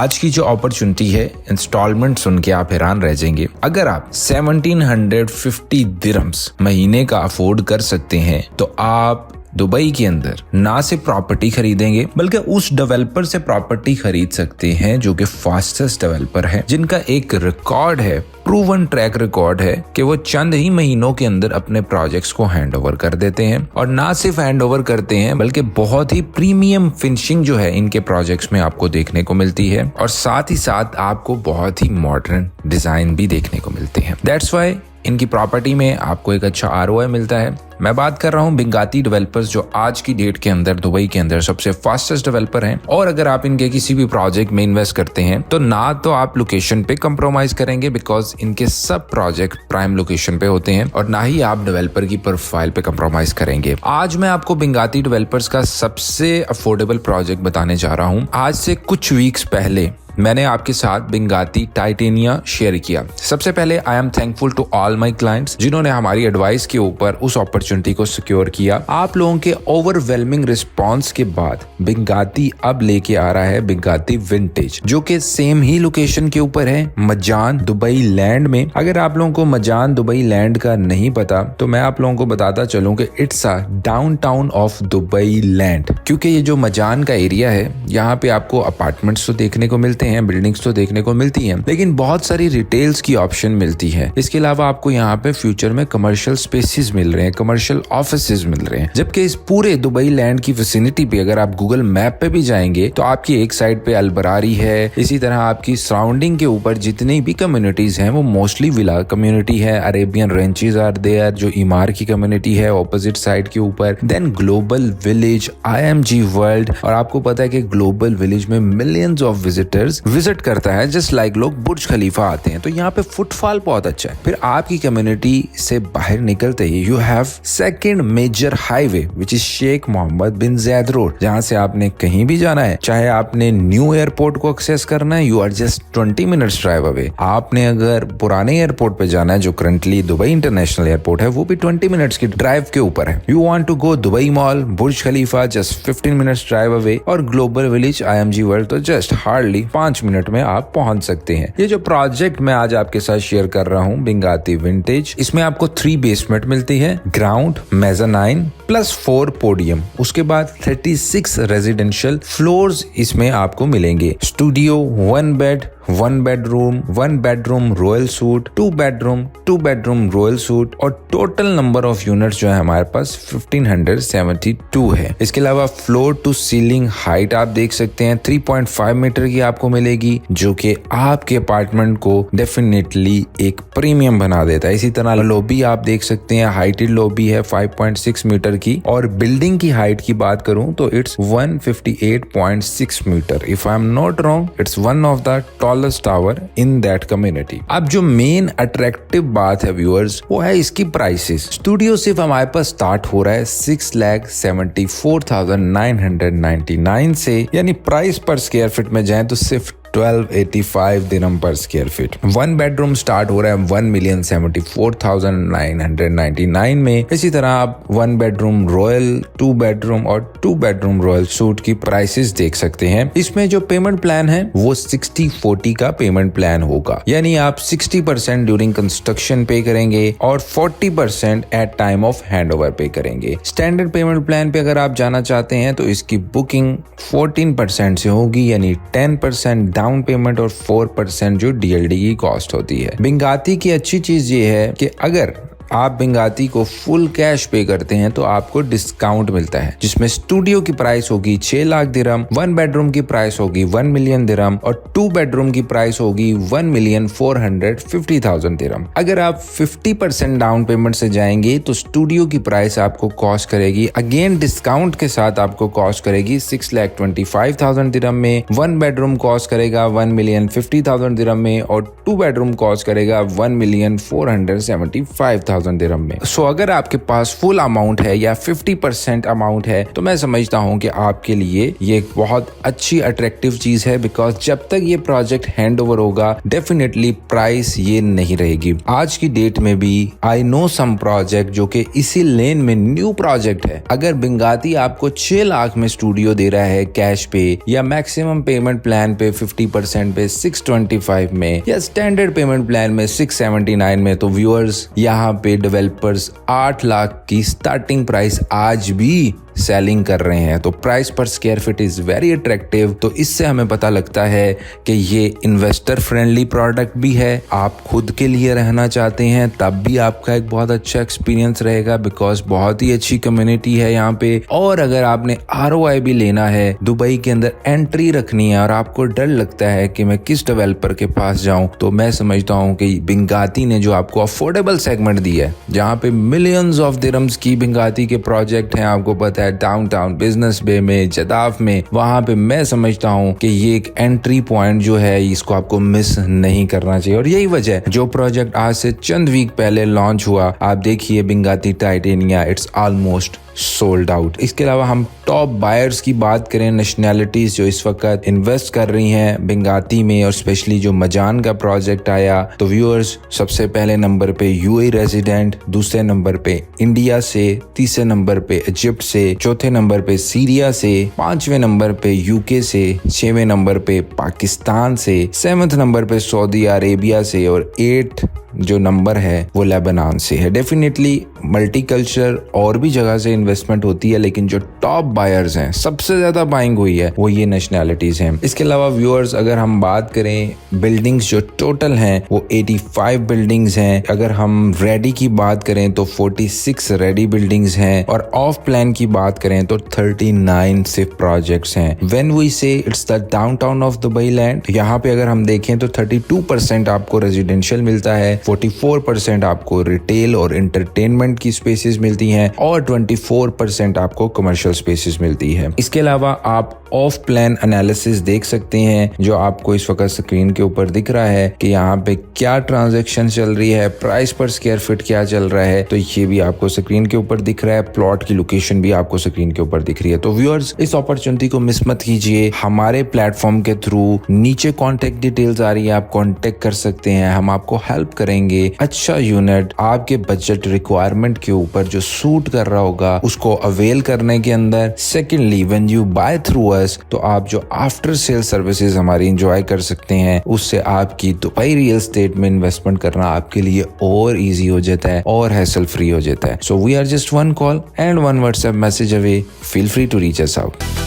आज की जो अपॉर्चुनिटी है, इंस्टॉलमेंट सुन के आप हैरान रह जाएंगे। अगर आप 1750 दिरहम्स महीने का अफोर्ड कर सकते हैं तो आप दुबई के अंदर ना सिर्फ प्रॉपर्टी खरीदेंगे बल्कि उस डेवलपर से प्रॉपर्टी खरीद सकते हैं जो कि फास्टेस्ट डेवलपर है, जिनका एक रिकॉर्ड है, प्रूवन ट्रैक रिकॉर्ड है कि वो चंद ही महीनों के अंदर अपने प्रोजेक्ट्स को हैंड ओवर कर देते हैं। और ना सिर्फ हैंड ओवर करते हैं बल्कि बहुत ही प्रीमियम फिनिशिंग जो है इनके प्रोजेक्ट्स में आपको देखने को मिलती है, और साथ ही साथ आपको बहुत ही मॉडर्न डिजाइन भी देखने को मिलते हैं। दैट्स वाई इनकी प्रॉपर्टी में आपको एक अच्छा ROI मिलता है। मैं बात कर रहा हूँ बिंगाती डेवलपर्स, जो आज की डेट के अंदर दुबई के अंदर सबसे फास्टेस्ट डेवलपर हैं। और अगर आप इनके किसी भी प्रोजेक्ट में इन्वेस्ट करते हैं तो ना तो आप लोकेशन पे कंप्रोमाइज करेंगे, बिकॉज इनके सब प्रोजेक्ट प्राइम लोकेशन पे होते हैं, और ना ही आप डेवलपर की प्रोफाइल पे कंप्रोमाइज करेंगे। आज मैं आपको बिंगाती डेवलपर्स का सबसे अफोर्डेबल प्रोजेक्ट बताने जा रहा हूँ। आज से कुछ वीक्स पहले मैंने आपके साथ बिंगाती टाइटेनिया शेयर किया। सबसे पहले I am thankful to all my clients जिन्होंने हमारी एडवाइस के ऊपर उस अपॉर्चुनिटी को सिक्योर किया। आप लोगों के ओवरवेलमिंग रिस्पांस के बाद बिंगाती अब लेके आ रहा है बिंगाती विंटेज, जो कि सेम ही लोकेशन के ऊपर है, मजान दुबई लैंड में। अगर आप लोगों को मजान दुबई लैंड का नहीं पता तो मैं आप लोगों को बताता चलूं कि it's a downtown of Dubai land, क्योंकि ये जो मजान का एरिया है यहाँ पे आपको अपार्टमेंट्स तो देखने को मिलते हैं, बिल्डिंग्स तो देखने को मिलती हैं, लेकिन बहुत सारी रिटेल्स की ऑप्शन मिलती है। इसके अलावा आपको यहाँ पे फ्यूचर में कमर्शियल स्पेसेस मिल रहे हैं, कमर्शियल ऑफिसेज मिल रहे हैं। जबकि इस पूरे दुबई लैंड की विसिनिटी पे अगर आप गूगल मैप पे भी जाएंगे तो आपकी एक साइड पे अलबरारी है, इसी तरह आपकी सराउंडिंग के ऊपर जितनी भी कम्युनिटीज हैं वो मोस्टली विला कम्युनिटी है, अरेबियन रेंचेस आर देयर जो इमार की कम्युनिटी है ऑपोजिट साइड के ऊपर, then Global Village, IMG World. और आपको पता है कि ग्लोबल विलेज में मिलियंस ऑफ विजिटर्स विजिट करता है, जस्ट लाइक लोग बुर्ज खलीफा आते हैं, तो यहाँ पे फुटफॉल बहुत अच्छा है। फिर आपकी कम्युनिटी से बाहर निकलते ही you have second major highway which is Sheikh Mohammed bin Zayed road, जहाँ से आपने कहीं भी जाना है, चाहे आपने न्यू एयरपोर्ट को एक्सेस करना है, you are just 20 minutes drive away. आपने अगर पुराने एयरपोर्ट पे जाना है जो करंटली दुबई इंटरनेशनल एयरपोर्ट है, वो भी 20 मिनट्स की ड्राइव के ऊपर है। You want to go Dubai Mall, Burj Khalifa just 15 minutes drive away, और ग्लोबल विलेज IMG वर्ल्ड तो जस्ट हार्डली 5 मिनट में आप पहुंच सकते हैं। ये जो प्रोजेक्ट मैं आज आपके साथ शेयर कर रहा हूँ बिंगाती विंटेज, इसमें आपको 3 बेसमेंट मिलती है, ग्राउंड, मेज़ानाइन प्लस 4 पोडियम। उसके बाद 36 रेजिडेंशियल फ्लोर्स इसमें आपको मिलेंगे। Studio, 1 bed, 1 bedroom, 1 bedroom royal suit, 2 bedroom royal suit, और टोटल नंबर ऑफ यूनिट्स जो है हमारे पास 1572 है। इसके अलावा फ्लोर टू सीलिंग हाइट आप देख सकते हैं 3.5 मीटर की आपको मिलेगी, जो कि आपके अपार्टमेंट को डेफिनेटली एक प्रीमियम बना देता है। इसी तरह लॉबी आप देख सकते हैं, हाइटेड लॉबी है 5.6 मीटर की, और बिल्डिंग की हाइट की बात करूं तो it's 158.6 metre. If I am not wrong, it's one of the tallest tower in that community. अब जो मेन अट्रैक्टिव बात है व्यूअर्स, वो है इसकी प्राइसेस। स्टूडियो सिर्फ हमारे पास स्टार्ट हो रहा है 6,74,999 से, यानी प्राइस पर स्क्वायर फीट में जाए तो सिर्फ 1285 दिरहम पर स्क्वायर फीट। 1 बेडरूम स्टार्ट हो रहा है 1,74,999 में। इसी तरह आप 1 बेडरूम रॉयल, 2 बेडरूम और 2 बेडरूम रॉयल सूट की प्राइसेस देख सकते हैं। इसमें जो पेमेंट प्लान है वो 60-40 का पेमेंट प्लान होगा, यानी आप 60% ड्यूरिंग कंस्ट्रक्शन पे करेंगे और 40% एट टाइम ऑफ हैंडओवर पे करेंगे। स्टैंडर्ड पेमेंट प्लान पे अगर आप जाना चाहते हैं तो इसकी बुकिंग 14% से होगी, यानी 10% डाउन पेमेंट और 4% जो DLD की कॉस्ट होती है। बिंगाती की अच्छी चीज ये है कि अगर आप बिंगाती को फुल कैश पे करते हैं तो आपको डिस्काउंट मिलता है, जिसमें स्टूडियो की प्राइस होगी 6 लाख दिरहम, 1 बेडरूम की प्राइस होगी 1 मिलियन दिरहम, और 2 बेडरूम की प्राइस होगी 1,450,000 दिरहम। अगर आप 50% डाउन पेमेंट से जाएंगे तो स्टूडियो की प्राइस आपको कॉस्ट करेगी, अगेन डिस्काउंट के साथ आपको कॉस्ट करेगी 6,25,000 दिरहम में, 1 बेडरूम कॉस्ट करेगा 1,50,000 दिरहम में, और 2 बेडरूम कॉस्ट करेगा 1,475,000 50,000 दिरहम में। सो अगर आपके पास फुल अमाउंट है या 50% अमाउंट है तो मैं समझता हूँ कि आपके लिए ये एक बहुत अच्छी अट्रैक्टिव चीज है, बिकॉज जब तक ये प्रोजेक्ट हैंड ओवर होगा डेफिनेटली प्राइस ये नहीं रहेगी। आज की डेट में भी आई नो सम प्रोजेक्ट जो कि इसी लेन में न्यू प्रोजेक्ट है। अगर बिंगाती आपको 6 लाख में स्टूडियो दे रहा है कैश पे, या मैक्सिमम पेमेंट प्लान पे 50% पे 625 में, या स्टैंडर्ड पेमेंट प्लान में 679 में, तो व्यूअर्स यहाँ पे डेवलपर्स 8 लाख की स्टार्टिंग प्राइस आज भी सेलिंग कर रहे हैं। तो प्राइस पर square feet is very attractive. तो इससे हमें पता लगता है कि ये इन्वेस्टर फ्रेंडली प्रोडक्ट भी है। आप खुद के लिए रहना चाहते हैं तब भी आपका एक बहुत अच्छा एक्सपीरियंस रहेगा, बिकॉज बहुत ही अच्छी कम्युनिटी है यहाँ पे। और अगर आपने ROI भी लेना है, दुबई के अंदर एंट्री रखनी है और आपको डर लगता है कि मैं किस डेवलपर के पास जाऊं, तो मैं समझता हूँ कि बिंगाती ने जो आपको अफोर्डेबल सेगमेंट दिया है, जहाँ पे मिलियंस ऑफ दिरहम्स की बिंगाती के प्रोजेक्ट हैं, आपको पता है डाउनटाउन बिजनेस बे में, जदाफ में, वहां पे मैं समझता हूं कि ये एक एंट्री पॉइंट जो है इसको आपको मिस नहीं करना चाहिए। और यही वजह है जो प्रोजेक्ट आज से चंद वीक पहले लॉन्च हुआ, आप देखिए Binghatti Titania, it's almost sold out. इसके अलावा हम टॉप बायर्स की बात करें, नेशनैलिटीज जो इस वक्त इन्वेस्ट कर रही हैं बिंगाती में, और स्पेशली जो मजान का प्रोजेक्ट आया, तो व्यूअर्स सबसे पहले नंबर पे UAE रेजिडेंट, दूसरे नंबर पे इंडिया से, तीसरे नंबर पे इजिप्ट से, चौथे नंबर पे सीरिया से, 5वें नंबर पे UK से, 6वें नंबर पे पाकिस्तान से, 7वें नंबर पे सऊदी अरेबिया से, और 8 जो नंबर है वो लेबनान से है। डेफिनेटली मल्टीकल्चर और भी जगह से इन्वेस्टमेंट होती है, लेकिन जो टॉप बायर्स हैं, सबसे ज्यादा बाइंग हुई है, वो ये नेशनैलिटीज हैं। इसके अलावा व्यूअर्स अगर हम बात करें, बिल्डिंग्स जो टोटल हैं वो 85 बिल्डिंग्स हैं। अगर हम रेडी की बात करें तो 46 रेडी बिल्डिंग्स हैं, और ऑफ प्लान की बात करें तो 39 सिर्फ प्रोजेक्ट्स हैं। व्हेन वी से it's the downtown of Dubai land, यहाँ पे अगर हम देखें तो 32% आपको रेजिडेंशियल मिलता है, 44% आपको रिटेल और एंटरटेनमेंट की स्पेसेस मिलती हैं, और 24% आपको कमर्शियल स्पेसेस मिलती है। इसके अलावा आप ऑफ प्लान एनालिसिस देख सकते हैं, जो आपको इस वक्त स्क्रीन के ऊपर दिख रहा है कि यहाँ पे क्या ट्रांजैक्शन चल रही है, प्राइस पर स्क्वायर फीट क्या चल रहा है, तो ये भी आपको स्क्रीन के ऊपर दिख रहा है। प्लॉट की लोकेशन भी आपको स्क्रीन के ऊपर दिख रही है। तो व्यूअर्स इस अपॉर्चुनिटी को मिस मत कीजिए। हमारे प्लेटफॉर्म के थ्रू नीचे कॉन्टेक्ट डिटेल्स आ रही है, आप कॉन्टेक्ट कर सकते हैं, हम आपको हेल्प करेंगे। अच्छा यूनिट आपके बजट रिक्वायरमेंट के ऊपर जो सूट कर रहा होगा उसको अवेल करने के अंदर। Secondly when you buy through us, तो आप जो आफ्टर सेल सर्विसेज हमारी एंजॉय कर सकते हैं, उससे आपकी दुबई रियल एस्टेट में इन्वेस्टमेंट करना आपके लिए और इजी हो जाता है और हैसल फ्री हो जाता है। So we are just 1 call and 1 WhatsApp message away. Feel free to reach us out.